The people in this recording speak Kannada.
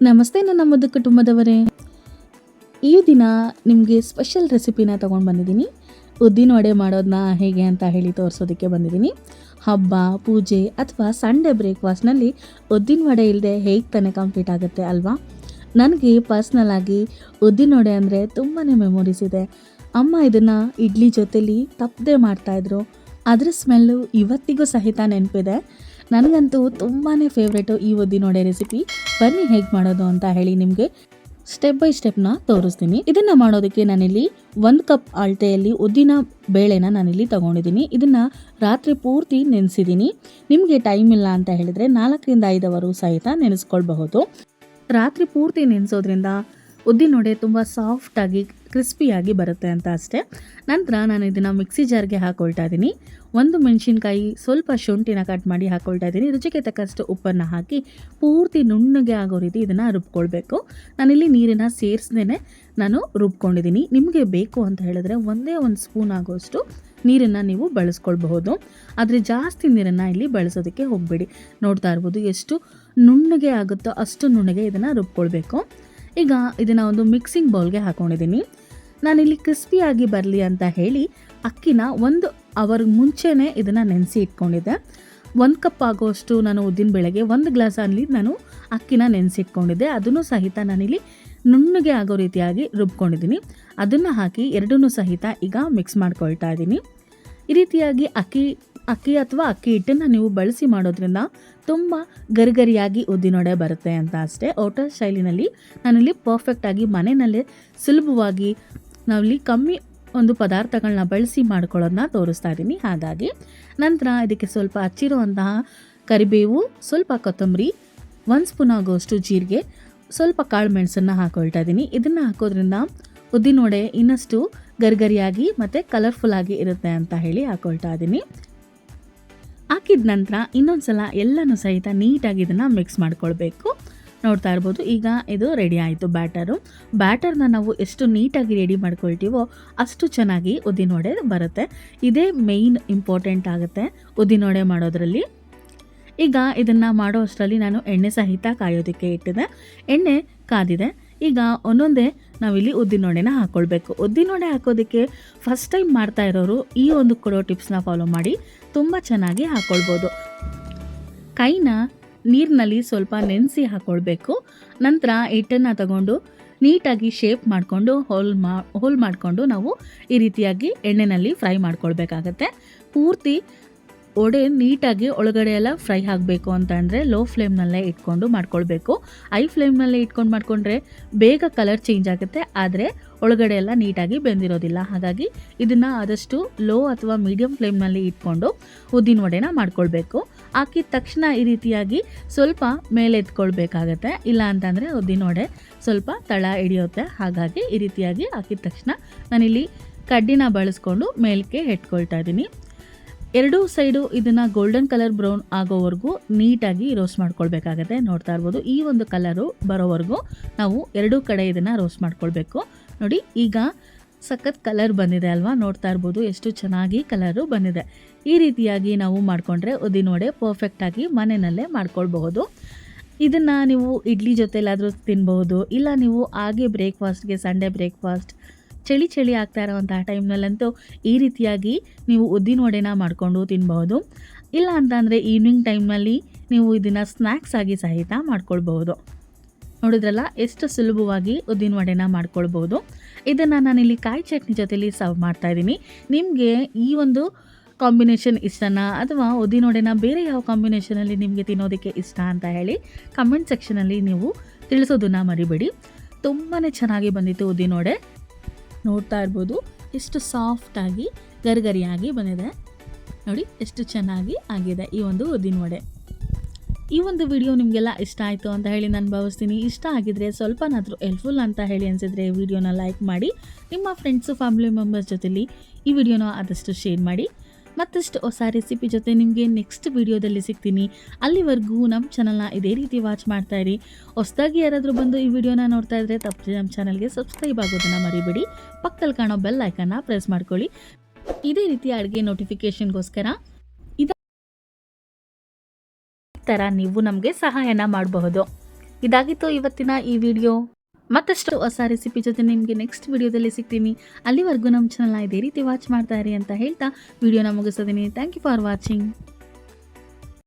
ನಮಸ್ತೆ ನನ್ನ ಮುದ್ದು ಕುಟುಂಬದವರೇ. ಈ ದಿನ ನಿಮಗೆ ಸ್ಪೆಷಲ್ ರೆಸಿಪಿನ ತೊಗೊಂಡು ಬಂದಿದ್ದೀನಿ. ಉದ್ದಿನ ವಡೆ ಮಾಡೋದನ್ನ ಹೇಗೆ ಅಂತ ಹೇಳಿ ತೋರಿಸೋದಕ್ಕೆ ಬಂದಿದ್ದೀನಿ. ಹಬ್ಬ, ಪೂಜೆ ಅಥವಾ ಸಂಡೇ ಬ್ರೇಕ್ಫಾಸ್ಟ್ನಲ್ಲಿ ಉದ್ದಿನ ವಡೆ ಇಲ್ಲದೆ ಹೇಗೆ ತಾನೇ ಕಂಪ್ಲೀಟ್ ಆಗುತ್ತೆ ಅಲ್ವಾ? ನನಗೆ ಪರ್ಸ್ನಲ್ ಆಗಿ ಉದ್ದಿನ ವಡೆ ಅಂದರೆ ತುಂಬಾ ಮೆಮೊರೀಸ್ ಇದೆ. ಅಮ್ಮ ಇದನ್ನು ಇಡ್ಲಿ ಜೊತೆಲಿ ತಪ್ಪದೆ ಮಾಡ್ತಾಯಿದ್ರು. ಅದರ ಸ್ಮೆಲ್ಲು ಇವತ್ತಿಗೂ ಸಹಿತ ನೆನಪಿದೆ. ನನಗಂತೂ ತುಂಬಾ ಫೇವ್ರೇಟು ಈ ಉದ್ದಿನ ವಡೆ ರೆಸಿಪಿ. ಬನ್ನಿ ಹೇಗೆ ಮಾಡೋದು ಅಂತ ಹೇಳಿ ನಿಮಗೆ ಸ್ಟೆಪ್ ಬೈ ಸ್ಟೆಪ್ನ ತೋರಿಸ್ತೀನಿ. ಇದನ್ನು ಮಾಡೋದಕ್ಕೆ ನಾನಿಲ್ಲಿ 1 ಕಪ್ ಅಳತೆಯಲ್ಲಿ ಉದ್ದಿನ ಬೇಳೆನ ನಾನಿಲ್ಲಿ ತೊಗೊಂಡಿದ್ದೀನಿ. ಇದನ್ನು ರಾತ್ರಿ ಪೂರ್ತಿ ನೆನೆಸಿದ್ದೀನಿ. ನಿಮಗೆ ಟೈಮ್ ಇಲ್ಲ ಅಂತ ಹೇಳಿದರೆ 4 ರಿಂದ 5 ಅವರು ಸಹಿತ ನೆನೆಸ್ಕೊಳ್ಬಹುದು. ರಾತ್ರಿ ಪೂರ್ತಿ ನೆನೆಸೋದ್ರಿಂದ ಉದ್ದಿನ ವಡೆ ತುಂಬ ಸಾಫ್ಟಾಗಿ ಕ್ರಿಸ್ಪಿಯಾಗಿ ಬರುತ್ತೆ ಅಂತ ಅಷ್ಟೇ. ನಂತರ ನಾನು ಇದನ್ನು ಮಿಕ್ಸಿ ಜಾರ್ಗೆ ಹಾಕ್ಕೊಳ್ತಾ ಇದ್ದೀನಿ. 1 ಮೆಣಸಿನ್ಕಾಯಿ, ಸ್ವಲ್ಪ ಶುಂಠಿನ ಕಟ್ ಮಾಡಿ ಹಾಕ್ಕೊಳ್ತಾ ಇದ್ದೀನಿ. ರುಚಿಗೆ ತಕ್ಕಷ್ಟು ಉಪ್ಪನ್ನು ಹಾಕಿ ಪೂರ್ತಿ ನುಣ್ಣಗೆ ಆಗೋ ರೀತಿ ಇದನ್ನು ರುಬ್ಕೊಳ್ಬೇಕು. ನಾನಿಲ್ಲಿ ನೀರನ್ನು ಸೇರಿಸ್ದೇ ನಾನು ರುಬ್ಕೊಂಡಿದ್ದೀನಿ. ನಿಮಗೆ ಬೇಕು ಅಂತ ಹೇಳಿದ್ರೆ 1 ಸ್ಪೂನ್ ಆಗೋಷ್ಟು ನೀರನ್ನು ನೀವು ಬಳಸ್ಕೊಳ್ಬಹುದು. ಆದರೆ ಜಾಸ್ತಿ ನೀರನ್ನು ಇಲ್ಲಿ ಬಳಸೋದಕ್ಕೆ ಹೋಗಬೇಡಿ. ನೋಡ್ತಾ ಇರ್ಬೋದು ಎಷ್ಟು ನುಣ್ಣಗೆ ಆಗುತ್ತೋ ಅಷ್ಟು ನುಣ್ಣಗೆ ಇದನ್ನು ರುಬ್ಕೊಳ್ಬೇಕು. ಈಗ ಇದನ್ನು ಒಂದು ಮಿಕ್ಸಿಂಗ್ ಬೌಲ್ಗೆ ಹಾಕ್ಕೊಂಡಿದ್ದೀನಿ. ನಾನಿಲ್ಲಿ ಕ್ರಿಸ್ಪಿಯಾಗಿ ಬರಲಿ ಅಂತ ಹೇಳಿ ಅಕ್ಕಿನ 1 ಅವರ್ ಮುಂಚೆನೇ ಇದನ್ನು ನೆನೆಸಿ ಇಟ್ಕೊಂಡಿದ್ದೆ. 1 ಕಪ್ ಆಗೋಷ್ಟು ನಾನು ಉದ್ದಿನ ಬೇಳೆಗೆ 1 ಗ್ಲಾಸಲ್ಲಿ ನಾನು ಅಕ್ಕಿನ ನೆನೆಸಿಟ್ಕೊಂಡಿದ್ದೆ. ಅದನ್ನು ಸಹಿತ ನಾನಿಲ್ಲಿ ನುಣ್ಣಗೆ ಆಗೋ ರೀತಿಯಾಗಿ ರುಬ್ಕೊಂಡಿದ್ದೀನಿ. ಅದನ್ನು ಹಾಕಿ ಎರಡನ್ನೂ ಸಹಿತ ಈಗ ಮಿಕ್ಸ್ ಮಾಡ್ಕೊಳ್ತಾ ಇದ್ದೀನಿ. ಈ ರೀತಿಯಾಗಿ ಅಕ್ಕಿ ಅಥವಾ ಅಕ್ಕಿ ಹಿಟ್ಟನ್ನು ನೀವು ಬಳಸಿ ಮಾಡೋದ್ರಿಂದ ತುಂಬ ಗರಿಗರಿಯಾಗಿ ಉದ್ದಿನ ವಡೆ ಬರುತ್ತೆ ಅಂತ ಅಷ್ಟೇ. ಹೋಟೆಲ್ ಶೈಲಿನಲ್ಲಿ ನಾನಿಲ್ಲಿ ಪರ್ಫೆಕ್ಟಾಗಿ ಮನೆಯಲ್ಲೇ ಸುಲಭವಾಗಿ ನಾವಿಲ್ಲಿ ಕಮ್ಮಿ ಒಂದು ಪದಾರ್ಥಗಳನ್ನ ಬಳಸಿ ಮಾಡ್ಕೊಳ್ಳೋದನ್ನ ತೋರಿಸ್ತಾ ಇದ್ದೀನಿ. ಹಾಗಾಗಿ ನಂತರ ಇದಕ್ಕೆ ಸ್ವಲ್ಪ ಹಚ್ಚಿರುವಂತಹ ಕರಿಬೇವು, ಸ್ವಲ್ಪ ಕೊತ್ತಂಬರಿ, 1 ಸ್ಪೂನ್ ಆಗೋಷ್ಟು ಜೀರಿಗೆ, ಸ್ವಲ್ಪ ಕಾಳು ಮೆಣಸನ್ನು ಹಾಕ್ಕೊಳ್ತಾ ಇದ್ದೀನಿ. ಇದನ್ನು ಹಾಕೋದ್ರಿಂದ ಉದ್ದಿನ ವಡೆ ಇನ್ನಷ್ಟು ಗರಿಗರಿಯಾಗಿ ಮತ್ತು ಕಲರ್ಫುಲ್ಲಾಗಿ ಇರುತ್ತೆ ಅಂತ ಹೇಳಿ ಹಾಕ್ಕೊಳ್ತಾ ಇದ್ದೀನಿ. ಹಾಕಿದ ನಂತರ ಇನ್ನೊಂದು ಸಲ ಎಲ್ಲನೂ ಸಹಿತ ನೀಟಾಗಿ ಇದನ್ನು ಮಿಕ್ಸ್ ಮಾಡ್ಕೊಳ್ಬೇಕು. ನೋಡ್ತಾ ಇರ್ಬೋದು ಈಗ ಇದು ರೆಡಿ ಆಯಿತು ಬ್ಯಾಟರ್ನ ನಾವು ಎಷ್ಟು ನೀಟಾಗಿ ರೆಡಿ ಮಾಡ್ಕೊಳ್ತೀವೋ ಅಷ್ಟು ಚೆನ್ನಾಗಿ ಉದ್ದಿನ ವಡೆ ಬರುತ್ತೆ. ಇದೇ ಮೇಯ್ನ್ ಇಂಪಾರ್ಟೆಂಟ್ ಆಗುತ್ತೆ ಉದ್ದಿನ ವಡೆ ಮಾಡೋದ್ರಲ್ಲಿ. ಈಗ ಇದನ್ನು ಮಾಡೋ ಅಷ್ಟರಲ್ಲಿ ನಾನು ಎಣ್ಣೆ ಸಹಿತ ಕಾಯೋದಕ್ಕೆ ಇಟ್ಟಿದೆ. ಎಣ್ಣೆ ಕಾದಿದೆ. ಈಗ ಒಂದೊಂದೇ ನಾವಿಲ್ಲಿ ಉದ್ದಿನ ವಡೆನ ಹಾಕ್ಕೊಳ್ಬೇಕು. ಉದ್ದಿನ ವಡೆ ಹಾಕೋದಕ್ಕೆ ಫಸ್ಟ್ ಟೈಮ್ ಮಾಡ್ತಾ ಇರೋರು ಈ ಒಂದು ಕೊಡೋ ಟಿಪ್ಸ್ನ ಫಾಲೋ ಮಾಡಿ ತುಂಬ ಚೆನ್ನಾಗಿ ಹಾಕ್ಕೊಳ್ಬೋದು. ಕೈನ ನೀರಿನಲ್ಲಿ ಸ್ವಲ್ಪ ನೆನೆಸಿ ಹಾಕ್ಕೊಳ್ಬೇಕು. ನಂತರ ಹಿಟ್ಟನ್ನು ತಗೊಂಡು ನೀಟಾಗಿ ಶೇಪ್ ಮಾಡಿಕೊಂಡು ಹೋಲ್ ಮಾಡಿಕೊಂಡು ನಾವು ಈ ರೀತಿಯಾಗಿ ಎಣ್ಣೆಯಲ್ಲಿ ಫ್ರೈ ಮಾಡ್ಕೊಳ್ಬೇಕಾಗತ್ತೆ. ಪೂರ್ತಿ ವಡೆ ನೀಟಾಗಿ ಒಳಗಡೆ ಎಲ್ಲ ಫ್ರೈ ಆಗಬೇಕು ಅಂತ ಅಂದರೆ ಲೋ ಫ್ಲೇಮ್ನಲ್ಲೇ ಇಟ್ಕೊಂಡು ಮಾಡ್ಕೊಳ್ಬೇಕು. ಹೈ ಫ್ಲೇಮ್ನಲ್ಲೇ ಇಟ್ಕೊಂಡು ಮಾಡಿಕೊಂಡ್ರೆ ಬೇಗ ಕಲರ್ ಚೇಂಜ್ ಆಗುತ್ತೆ, ಆದರೆ ಒಳಗಡೆ ಎಲ್ಲ ನೀಟಾಗಿ ಬೆಂದಿರೋದಿಲ್ಲ. ಹಾಗಾಗಿ ಇದನ್ನು ಆದಷ್ಟು ಲೋ ಅಥವಾ ಮೀಡಿಯಮ್ ಫ್ಲೇಮ್ನಲ್ಲಿ ಇಟ್ಕೊಂಡು ಉದ್ದಿನ ವಡೆನ ಮಾಡ್ಕೊಳ್ಬೇಕು. ಹಾಕಿದ ತಕ್ಷಣ ಈ ರೀತಿಯಾಗಿ ಸ್ವಲ್ಪ ಮೇಲೆ ಎತ್ಕೊಳ್ಬೇಕಾಗತ್ತೆ, ಇಲ್ಲ ಅಂತಂದರೆ ಉದ್ದಿನ ವಡೆ ಸ್ವಲ್ಪ ತಳ ಹಿಡಿಯುತ್ತೆ. ಹಾಗಾಗಿ ಈ ರೀತಿಯಾಗಿ ಹಾಕಿದ ತಕ್ಷಣ ನಾನಿಲ್ಲಿ ಕಡ್ಡಿನ ಬಳಸ್ಕೊಂಡು ಮೇಲಕ್ಕೆ ಎಟ್ಕೊಳ್ತಾ ಇದ್ದೀನಿ. ಎರಡೂ ಸೈಡು ಇದನ್ನು ಗೋಲ್ಡನ್ ಕಲರ್ ಬ್ರೌನ್ ಆಗೋವರೆಗೂ ನೀಟಾಗಿ ರೋಸ್ಟ್ ಮಾಡ್ಕೊಳ್ಬೇಕಾಗತ್ತೆ. ನೋಡ್ತಾ ಇರ್ಬೋದು ಈ ಒಂದು ಕಲರು ಬರೋವರೆಗೂ ನಾವು ಎರಡೂ ಕಡೆ ಇದನ್ನು ರೋಸ್ಟ್ ಮಾಡ್ಕೊಳ್ಬೇಕು. ನೋಡಿ ಈಗ ಸಖತ್ ಕಲರ್ ಬಂದಿದೆ ಅಲ್ವಾ? ನೋಡ್ತಾ ಇರ್ಬೋದು ಎಷ್ಟು ಚೆನ್ನಾಗಿ ಕಲರು ಬಂದಿದೆ. ಈ ರೀತಿಯಾಗಿ ನಾವು ಮಾಡಿಕೊಂಡ್ರೆ ಉದ್ದಿನ ವಡೆ ಪರ್ಫೆಕ್ಟಾಗಿ ಮನೆಯಲ್ಲೇ ಮಾಡ್ಕೊಳ್ಬಹುದು. ಇದನ್ನು ನೀವು ಇಡ್ಲಿ ಜೊತೆಲಾದರೂ ತಿನ್ಬಹುದು, ಇಲ್ಲ ನೀವು ಹಾಗೆ ಬ್ರೇಕ್ಫಾಸ್ಟ್ಗೆ, ಸಂಡೇ ಬ್ರೇಕ್ಫಾಸ್ಟ್ ಚಳಿ ಆಗ್ತಾ ಇರೋವಂಥ ಟೈಮ್ನಲ್ಲಂತೂ ಈ ರೀತಿಯಾಗಿ ನೀವು ಉದ್ದಿನ ವಡೆನ ಮಾಡಿಕೊಂಡು ತಿನ್ಬಹುದು. ಇಲ್ಲ ಅಂತಂದರೆ ಈವ್ನಿಂಗ್ ಟೈಮ್ನಲ್ಲಿ ನೀವು ಇದನ್ನು ಸ್ನ್ಯಾಕ್ಸ್ ಆಗಿ ಸಹಿತ ಮಾಡ್ಕೊಳ್ಬಹುದು. ನೋಡಿದ್ರಲ್ಲ ಎಷ್ಟು ಸುಲಭವಾಗಿ ಉದ್ದಿನ ವಡೆನ ಮಾಡ್ಕೊಳ್ಬೋದು. ಇದನ್ನು ನಾನಿಲ್ಲಿ ಕಾಯಿ ಚಟ್ನಿ ಜೊತೆಲಿ ಸರ್ವ್ ಮಾಡ್ತಾಯಿದ್ದೀನಿ. ನಿಮಗೆ ಈ ಒಂದು ಕಾಂಬಿನೇಷನ್ ಇಷ್ಟನಾ ಅಥವಾ ಉದ್ದಿನ ವಡೆನ ಬೇರೆ ಯಾವ ಕಾಂಬಿನೇಷನಲ್ಲಿ ನಿಮಗೆ ತಿನ್ನೋದಕ್ಕೆ ಇಷ್ಟ ಅಂತ ಹೇಳಿ ಕಮೆಂಟ್ ಸೆಕ್ಷನಲ್ಲಿ ನೀವು ತಿಳಿಸೋದನ್ನು ಮರಿಬೇಡಿ. ತುಂಬಾ ಚೆನ್ನಾಗಿ ಬಂದಿತ್ತು ಉದ್ದಿನ ವಡೆ. ನೋಡ್ತಾ ಇರ್ಬೋದು ಎಷ್ಟು ಸಾಫ್ಟಾಗಿ ಗರಿಗರಿಯಾಗಿ ಬಂದಿದೆ. ನೋಡಿ ಎಷ್ಟು ಚೆನ್ನಾಗಿ ಆಗಿದೆ ಈ ಒಂದು ಉದ್ದಿನ ವಡೆ. ಈ ಒಂದು ವಿಡಿಯೋ ನಿಮಗೆಲ್ಲ ಇಷ್ಟ ಆಯಿತು ಅಂತ ಹೇಳಿ ನಾನು ಭಾವಿಸ್ತೀನಿ. ಇಷ್ಟ ಆಗಿದ್ರೆ ಸ್ವಲ್ಪನಾದರೂ ಹೆಲ್ಪ್ಫುಲ್ ಅಂತ ಹೇಳಿ ಅನಿಸಿದ್ರೆ ವಿಡಿಯೋನ ಲೈಕ್ ಮಾಡಿ, ನಿಮ್ಮ ಫ್ರೆಂಡ್ಸು ಫ್ಯಾಮಿಲಿ ಮೆಂಬರ್ಸ್ ಜೊತೆಲಿ ಈ ವಿಡಿಯೋನ ಆದಷ್ಟು ಶೇರ್ ಮಾಡಿ. ಮತ್ತಷ್ಟು ಹೊಸ ರೆಸಿಪಿ ಜೊತೆ ನಿಮಗೆ ನೆಕ್ಸ್ಟ್ ವಿಡಿಯೋದಲ್ಲಿ ಸಿಗ್ತೀನಿ. ಅಲ್ಲಿವರೆಗೂ ನಮ್ಮ ಚಾನಲ್ನ ಇದೇ ರೀತಿ ವಾಚ್ ಮಾಡ್ತಾಯಿರಿ. ಹೊಸದಾಗಿ ಯಾರಾದರೂ ಬಂದು ಈ ವಿಡಿಯೋನ ನೋಡ್ತಾ ಇದ್ದರೆ ತಪ್ಪದೆ ನಮ್ಮ ಚಾನಲ್ಗೆ ಸಬ್ಸ್ಕ್ರೈಬ್ ಆಗೋದನ್ನು ಮರಿಬೇಡಿ. ಪಕ್ಕದಲ್ಲಿ ಕಾಣೋ ಬೆಲ್ ಐಕನ್ನ ಪ್ರೆಸ್ ಮಾಡ್ಕೊಳ್ಳಿ. ಇದೇ ರೀತಿ ಅಡುಗೆ ನೋಟಿಫಿಕೇಷನ್ಗೋಸ್ಕರ ಇದೇ ಥರ ನೀವು ನಮಗೆ ಸಹಾಯನ ಮಾಡಬಹುದು. ಇದಾಗಿತ್ತು ಇವತ್ತಿನ ಈ ವಿಡಿಯೋ. ಮತ್ತಷ್ಟು ಹೊಸ ರೆಸಿಪಿ ಜೊತೆ ನಿಮಗೆ ನೆಕ್ಸ್ಟ್ ವಿಡಿಯೋದಲ್ಲಿ ಸಿಗ್ತೀನಿ. ಅಲ್ಲಿವರೆಗೂ ನಮ್ಮ ಚಾನಲ್ನ ಇದೇ ರೀತಿ ವಾಚ್ ಮಾಡ್ತಾ ಇರಿ ಅಂತ ಹೇಳ್ತಾ ವಿಡಿಯೋನ ಮುಗಿಸೋದೀನಿ. Thank you for watching.